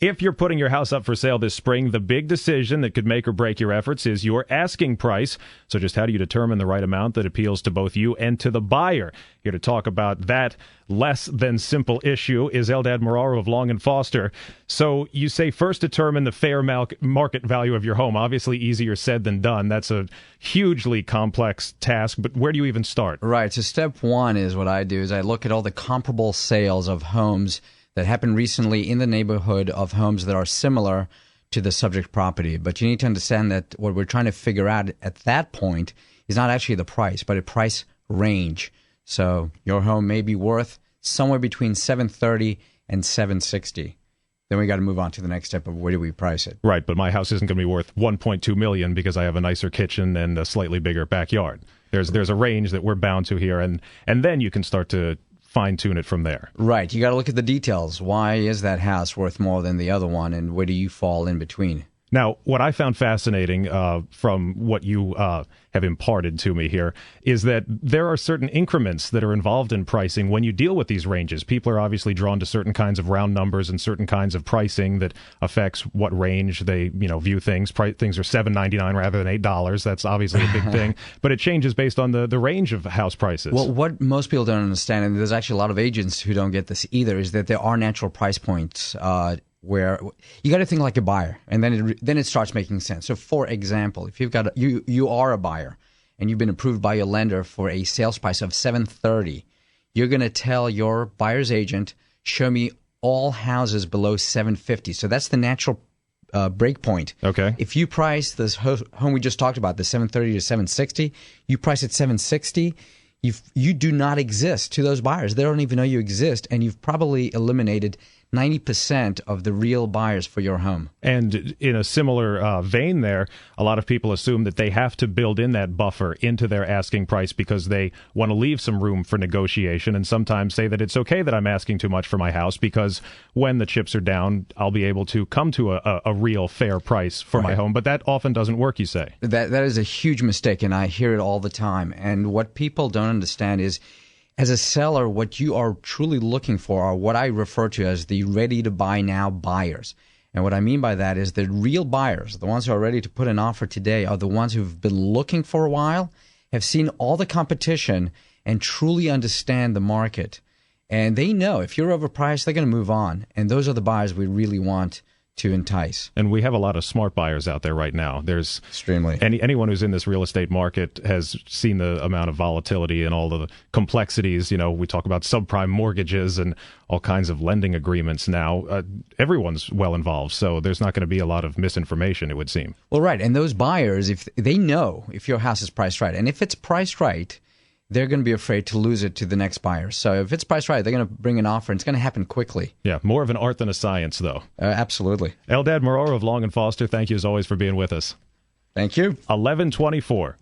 If you're putting your house up for sale this spring, the big decision that could make or break your efforts is your asking price. So just how do you determine the right amount that appeals to both you and to the buyer? Here to talk about that less than simple issue is Eldad Moraru of Long & Foster. So you say first determine the fair market value of your home. Obviously easier said than done. That's a hugely complex task, but where do you even start? Right. So step one is what I do is I look at all the comparable sales of homes that happened recently in the neighborhood of homes that are similar to the subject property. But you need to understand that what we're trying to figure out at that point is not actually the price, but a price range. So your home may be worth somewhere between $730 and $760. Then we got to move on to the next step of where do we price it. Right, but my house isn't going to be worth $1.2 million because I have a nicer kitchen and a slightly bigger backyard. There's a range that we're bound to here, and then you can start to fine-tune it from there. Right. You got to look at the details. Why is that house worth more than the other one, and where do you fall in between? Now, what I found fascinating from what you have imparted to me here is that there are certain increments that are involved in pricing when you deal with these ranges. People are obviously drawn to certain kinds of round numbers and certain kinds of pricing that affects what range they view things. Things are $7.99 rather than $8. That's obviously a big thing, but it changes based on the range of house prices. Well, what most people don't understand, and there's actually a lot of agents who don't get this either, is that there are natural price points where you got to think like a buyer, and then it starts making sense. So, for example, if you've got you are a buyer and you've been approved by your lender for a sales price of $730, you're going to tell your buyer's agent, show me all houses below $750. So that's the natural break point. Okay. If you price this home we just talked about, the $730 to $760, you price it $760. You do not exist to those buyers. They don't even know you exist, and you've probably eliminated 90% of the real buyers for your home. And in a similar vein there, a lot of people assume that they have to build in that buffer into their asking price because they want to leave some room for negotiation, and sometimes say that it's okay that I'm asking too much for my house because when the chips are down, I'll be able to come to a real fair price for my home. But that often doesn't work, you say. That is a huge mistake, and I hear it all the time. And what people don't understand is, as a seller, what you are truly looking for are what I refer to as the ready-to-buy-now buyers. And what I mean by that is the real buyers, the ones who are ready to put an offer today, are the ones who've been looking for a while, have seen all the competition, and truly understand the market. And they know if you're overpriced, they're going to move on. And those are the buyers we really want to entice. And we have a lot of smart buyers out there right now. There's extremely anyone who's in this real estate market has seen the amount of volatility and all the complexities. We talk about subprime mortgages and all kinds of lending agreements now. Everyone's well involved, so there's not going to be a lot of misinformation, it would seem. Well, right. And those buyers, if they know if your house is priced right, and if it's priced right, they're going to be afraid to lose it to the next buyer. So if it's priced right, they're going to bring an offer, and it's going to happen quickly. Yeah, more of an art than a science, though. Absolutely. Eldad Moraru of Long & Foster, thank you as always for being with us. Thank you. 1124.